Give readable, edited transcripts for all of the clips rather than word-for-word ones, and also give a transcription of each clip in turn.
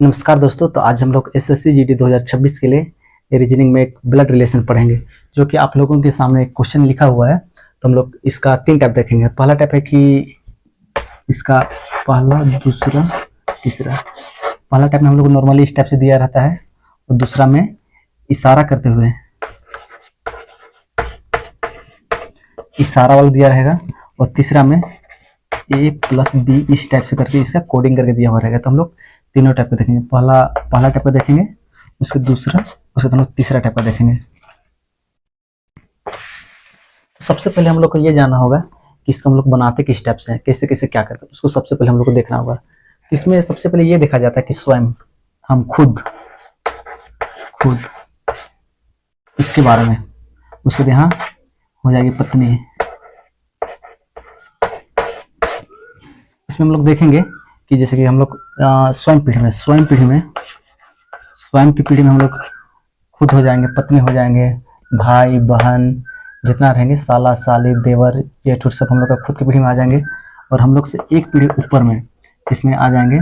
नमस्कार दोस्तों। तो आज हम लोग एसएससी जीडी 2026 के लिए रीजनिंग में एक ब्लड रिलेशन पढ़ेंगे, जो कि आप लोगों के सामने एक क्वेश्चन लिखा हुआ है। तो हम लोग इसका 3 टाइप देखेंगे। पहला टाइप है कि इसका पहला, दूसरा, तीसरा। पहला टाइप में हम लोग को नॉर्मली इस टाइप से दिया रहता है, और दूसरा में इशारा करते हुए इशारा वाला दिया रहेगा, और तीसरा में A+B इस टाइप से करके इसका कोडिंग करके दिया हुआ रहेगा। तो हम लोग तीनों टाइप का देखेंगे। पहला टाइप का देखेंगे, उसके दूसरा, उसके हम लोग तीसरा टाइप का देखेंगे। तो सबसे पहले हम लोग को ये जानना होगा कि इसको हम लोग बनाते किस टाइप से हैं, कैसे कैसे क्या करते हैं, उसको सबसे पहले हम लोग को देखना होगा। इसमें सबसे पहले ये देखा जाता है कि स्वयं हम खुद इसके बारे में, उसके यहाँ हो जाएगी पत्नी। इसमें हम लोग देखेंगे कि जैसे कि हम लोग स्वयं की पीढ़ी में हम लोग खुद हो जाएंगे, पत्नी हो जाएंगे, भाई बहन जितना रहेंगे, साला साली देवर जेठ सब हम लोग का खुद की पीढ़ी में आ जाएंगे। और हम लोग से एक पीढ़ी ऊपर में इसमें आ जाएंगे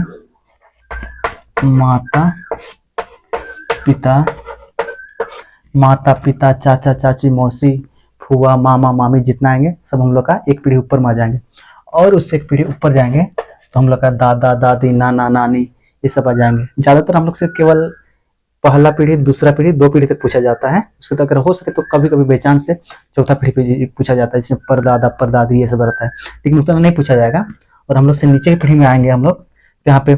माता पिता चाचा चाची मौसी फुआ मामा मामी जितना आएंगे सब हम लोग का एक पीढ़ी ऊपर में आ जाएंगे। और उससे एक पीढ़ी ऊपर जाएंगे तो हम लोग का दादा दादी नाना नानी ये सब आ जाएंगे। ज्यादातर हम लोग से केवल पहला पीढ़ी दूसरा पीढ़ी 2 पीढ़ी तक पूछा जाता है। उसके तक अगर हो सके तो कभी कभी बेचान से चौथा पीढ़ी पे पूछा जाता है, जिसमें परदादा परदादी ये सब रहता है, लेकिन उतना नहीं पूछा जाएगा। और हम लोग से नीचे की पीढ़ी में आएंगे हम लोग, यहाँ पे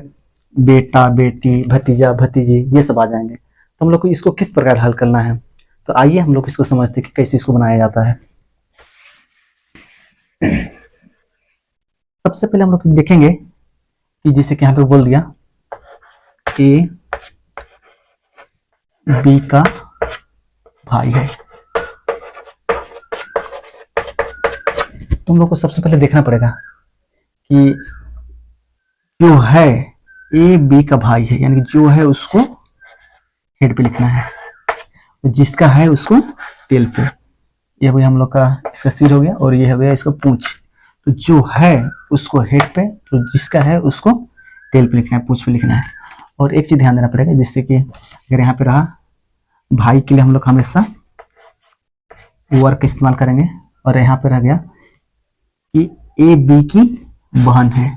बेटा बेटी भतीजा भतीजी ये सब आ जाएंगे। तो हम लोग को इसको किस प्रकार हल करना है, तो आइए हम लोग इसको समझते हैं कि कैसे इसको बनाया जाता है। सबसे पहले हम लोग देखेंगे कि जैसे कि यहाँ पे बोल दिया A B का भाई है, तो हम लोग को सबसे पहले देखना पड़ेगा कि जो है A B का भाई है, यानी कि जो है उसको हेड पे लिखना है, जिसका है उसको टेल पे। ये भाई हम लोग का इसका सिर हो गया, और ये हो गया इसका पूंछ। तो जो है उसको हेड पे, तो जिसका है उसको टेल पे लिखना है, पूंछ पे लिखना है। और एक चीज ध्यान देना पड़ेगा, जिससे कि अगर यहाँ पे रहा भाई के लिए हम लोग हमेशा वर्क इस्तेमाल करेंगे, और यहाँ पे रह गया कि ए बी की बहन है,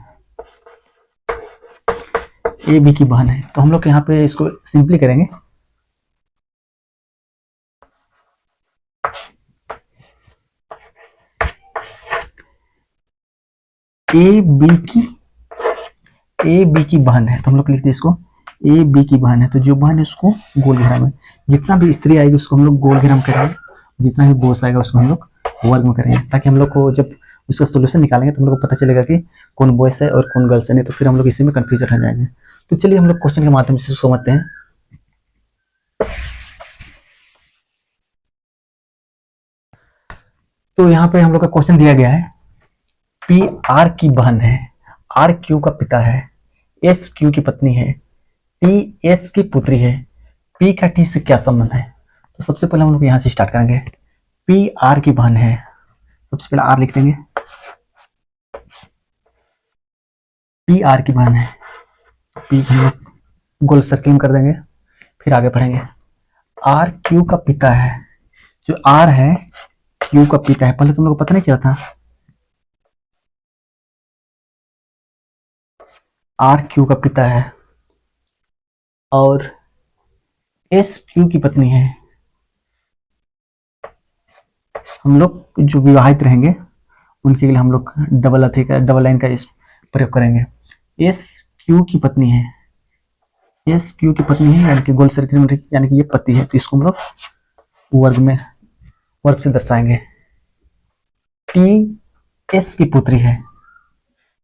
ए बी की बहन है। तो हम लोग यहाँ पे इसको सिंपली करेंगे, ए बी की बहन है। तो हम लोग लिखते हैं इसको ए बी की बहन है। तो जो बहन है उसको गोल घेरा में, जितना भी स्त्री आएगी उसको हम लोग गोल घेरा में करेंगे, जितना भी बॉस आएगा उसको हम लोग वर्ग में करेंगे, ताकि हम लोग को जब उसका सोल्यूशन निकालेंगे तो हम लोग को पता चलेगा कि कौन बॉयस है और कौन गर्ल्स है, नहीं तो फिर हम लोग इसी में कंफ्यूजन रह जाएंगे। तो चलिए हम लोग क्वेश्चन के माध्यम से समझते हैं। तो यहाँ पे हम लोग का क्वेश्चन दिया गया है, पी आर की बहन है, आर क्यू का पिता है, एस क्यू की पत्नी है, टी एस की पुत्री है, पी का टी से क्या संबंध है। तो सबसे पहले हम लोग यहाँ से स्टार्ट करेंगे। पी आर की बहन है, सबसे पहले आर लिख देंगे, पी आर की बहन है, पी हम लोग गोल सर्किल कर देंगे, फिर आगे बढ़ेंगे। आर क्यू का पिता है, जो आर है क्यू का पिता है, पहले तुम लोग को पता नहीं चला था, आर क्यू का पिता है, और एस क्यू की पत्नी है। हम लोग जो विवाहित रहेंगे उनके लिए हम लोग डबल लाइन का इस प्रयोग करेंगे। एस क्यू की पत्नी है, एस क्यू की पत्नी है, यानी कि गोल सर्किल में, यानी कि ये पति है, तो इसको हम लोग वर्ग से दर्शाएंगे। टी एस की पुत्री है,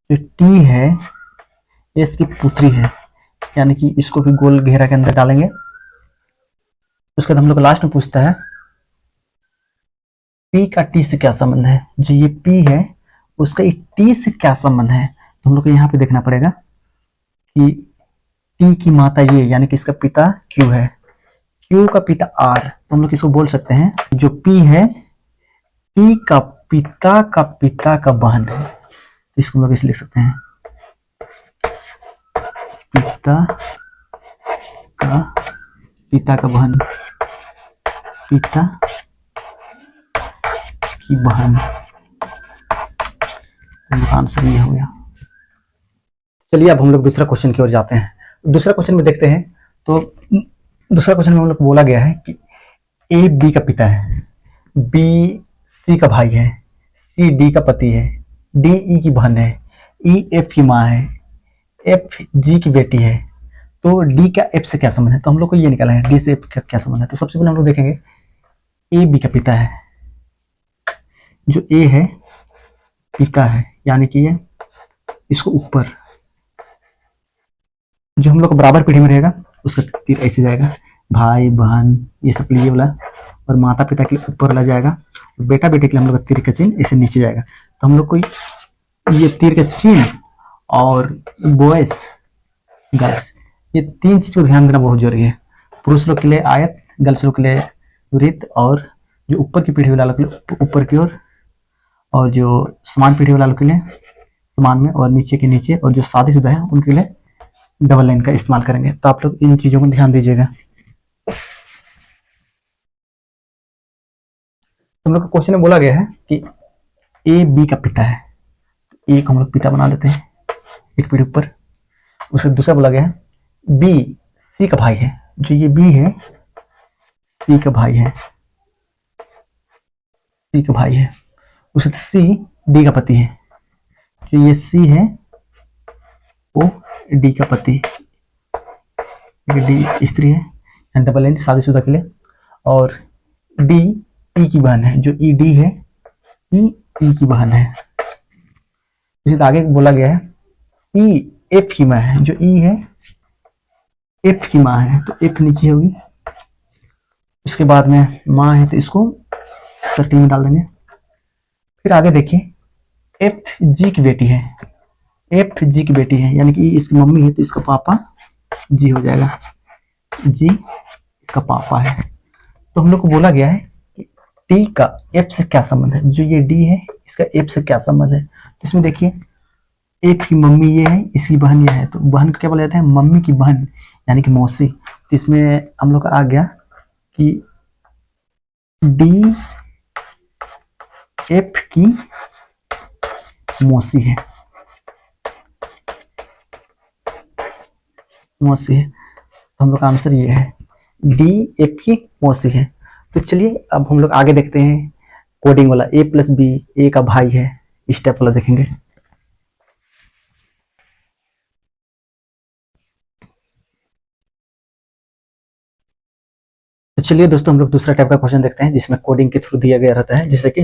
जो टी है एस की पुत्री है, यानी कि इसको भी गोल घेरा के अंदर डालेंगे। उसके बाद हम लोग लास्ट में पूछता है पी का टी से क्या संबंध है। जो ये पी है उसका टी से क्या संबंध है, तो हम लोग को यहाँ पे देखना पड़ेगा कि टी की माता ये, यानी कि इसका पिता क्यू है, क्यू का पिता आर, तो हम लोग इसको बोल सकते हैं जो पी है टी का पिता का बहन है। इसको हम लोग इसे लिख सकते हैं पिता पिता का बहन, पिता की बहन, आंसर ये हो गया। चलिए अब हम लोग दूसरा क्वेश्चन की ओर जाते हैं। दूसरा क्वेश्चन में देखते हैं। तो दूसरा क्वेश्चन में हम लोग को बोला गया है कि ए बी का पिता है, बी सी का भाई है, सी डी का पति है, डी ई की बहन है, ई एफ की माँ है, एफ जी की बेटी है। तो डी का एफ से क्या संबंध है? तो हम लोग को ये निकाला है डी से एफ का क्या संबंध है। तो सबसे पहले हम लोग देखेंगे ए बी का पिता है, जो ए है पिता है, यानी कि ये इसको ऊपर, जो हम लोग को बराबर पीढ़ी में रहेगा उसका तीर ऐसे जाएगा, भाई बहन ये सब लिए वाला, और माता पिता के लिए ऊपर वाला जाएगा, बेटा बेटे के लिए हम लोग का तीर का चिन्ह ऐसे नीचे जाएगा। तो हम लोग को ये तीर का चिन्ह और बॉयज गर्ल्स, ये तीन चीज को ध्यान देना बहुत जरूरी है। पुरुष लोग के लिए आयत, गर्ल्स लोग के लिए वृत्त, और जो ऊपर की पीढ़ी वाला के लिए ऊपर की ओर, और जो समान पीढ़ी वाला के लिए समान में, और नीचे के नीचे, और जो शादीशुदा है उनके लिए डबल लाइन का इस्तेमाल करेंगे। तो आप लोग इन चीजों को ध्यान दीजिएगा। हम लोग का क्वेश्चन में बोला गया है कि ए बी का पिता है, ए को हम लोग पिता बना लेते हैं एक पीढ़ी ऊपर। उससे दूसरा बोला गया है बी सी का भाई है, जो ये बी है सी का भाई है, सी का भाई है। उससे सी डी का पति है, जो ये सी है वो डी का पति, डी स्त्री है डबल लाइन शादीशुदा के लिए, और डी ई की बहन है, जो ई डी है ई की बहन है। इसे आगे बोला गया है ई एफ की माँ है, जो ई है एफ की माँ है, तो एफ नीचे होगी, उसके बाद में माँ है तो इसको सर्कल में डाल देंगे। फिर आगे देखिए एफ जी की बेटी है, एफ जी की बेटी है, यानी कि इसकी मम्मी है तो इसका पापा जी हो जाएगा, जी इसका पापा है। तो हम लोग को बोला गया है कि डी का एफ से क्या संबंध है, जो ये डी है इसका एफ से क्या संबंध है। तो इसमें देखिए एफ की मम्मी ये है, इसकी बहन ये है, तो बहन को क्या बोला जाता है? मम्मी की बहन, यानी कि मौसी। तो इसमें हम लोग का आ गया कि डी एफ की मौसी है, मौसी है। तो हम लोग का आंसर ये है डी एफ की मौसी है। तो चलिए अब हम लोग आगे देखते हैं कोडिंग वाला, ए प्लस बी ए का भाई है, स्टेप वाला देखेंगे। तो चलिए दोस्तों हम लोग दूसरा टाइप का क्वेश्चन देखते हैं जिसमें कोडिंग के थ्रू दिया गया रहता है। जैसे कि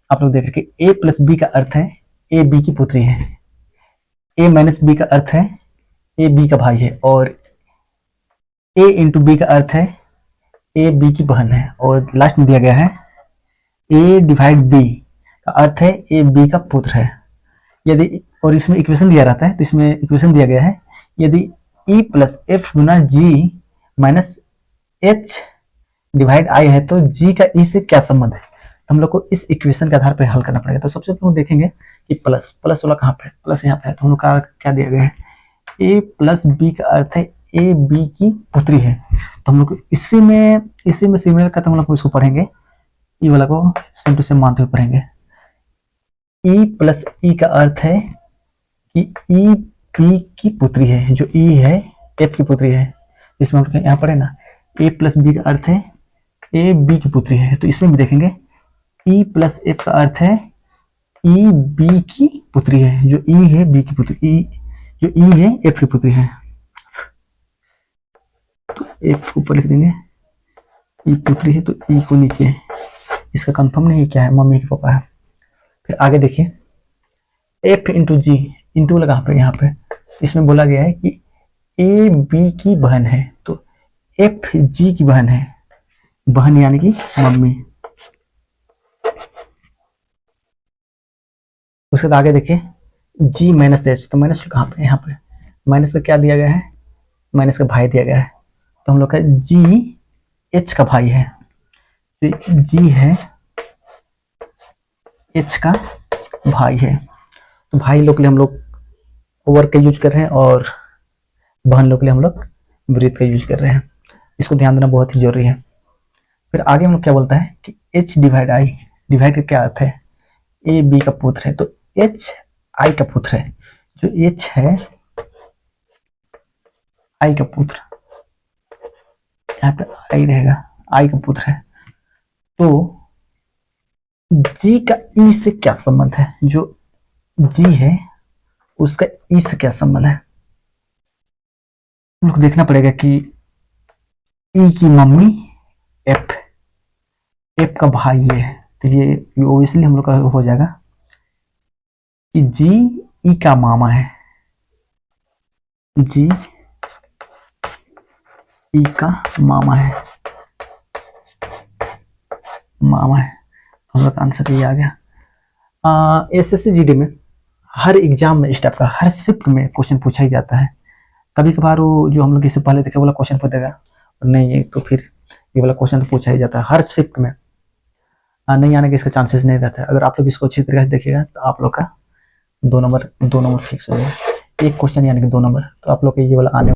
आप लोग देख रहे हैं ए प्लस बी का अर्थ है ए बी की पुत्री है, ए माइनस बी का अर्थ है ए बी का भाई है, और ए इंटू बी का अर्थ है ए बी की बहन है, और लास्ट में दिया गया है ए डिवाइड बी का अर्थ है ए बी का पुत्र है। यदि और इसमें इक्वेशन दिया रहता है, तो इसमें इक्वेशन दिया गया है यदि ई प्लस एफ गुना G minus H divide I है तो जी का ई से क्या संबंध है। तो हम लोग को इस इक्वेशन के आधार पर हल करना पड़ेगा। तो सबसे पहले हम देखेंगे कि प्लस प्लस वाला कहाँ पे, प्लस यहाँ पे है, तो हम लोग का क्या दिया गया है ए प्लस बी का अर्थ है ए बी की पुत्री है। तो हम लोग इसी में सिमिलर का, तो हम लोग इसको पढ़ेंगे, ई वाला को सेम टू सेम मानते हुए पढ़ेंगे। ई प्लस ई का अर्थ है कि ई बी की पुत्री है, जो ई है एफ की पुत्री है। इसमें हम यहाँ पढ़े ना ए प्लस बी का अर्थ है ए बी की पुत्री है। तो इसमें भी देखेंगे ई प्लस एफ का अर्थ है ई बी की पुत्री है, जो ई है बी की पुत्री, ई जो ई है एफ की पुत्री है। तो एफ को ऊपर लिख देंगे, ई पुत्री है तो ई को नीचे, इसका कंफर्म नहीं है क्या है, मम्मी के पापा है। फिर आगे देखिए एफ इंटू जी, इंटू लगा पे यहाँ पे, इसमें बोला गया है कि ए बी की बहन है, तो एफ जी की बहन है, बहन यानी कि मम्मी। उसके बाद आगे देखिए जी माइनस एच, तो माइनस कहाँ पे, यहाँ पे माइनस का क्या दिया गया है, माइनस का भाई दिया गया है। तो हम लोग का जी एच का भाई है, तो जी है एच का भाई है। तो भाई लोग के लिए हम लोग ओवर का यूज कर रहे हैं और बहन लोग के लिए हम लोग वृत्त का यूज कर रहे हैं। इसको ध्यान देना बहुत ही जरूरी है। फिर आगे हम लोग क्या बोलता है कि H डिवाइड I, डिवाइड का क्या अर्थ है, A B का पुत्र है तो H I का पुत्र है, जो H है I का पुत्र, यहाँ पे I रहेगा, I का पुत्र है। तो G का E से क्या संबंध है, जो G है उसका E से क्या संबंध है, हम लोग देखना पड़ेगा कि E की मम्मी F, F का भाई ये है, तो ये ओबियसली हम लोग का हो जाएगा कि G E का मामा है, G E का मामा है, मामा है। हम लोग का आंसर ये आ गया। एसएससी जीडी में हर एग्जाम में इस टाइप का हर शिफ्ट में क्वेश्चन पूछा ही जाता है। कभी कभार वो जो हम लोग इससे पहले देखे वाला क्वेश्चन पूछेगा और नहीं तो फिर ये वाला क्वेश्चन तो पूछा ही जाता है हर शिफ्ट में। नहीं आने के इसका चांसेस नहीं रहता है। अगर आप लोग इसको अच्छी तरीके से देखिएगा तो आप लोग का 2 नंबर फिक्स हो जाएगा। एक क्वेश्चन यानी कि 2 नंबर, तो आप लोग का ये वाला आने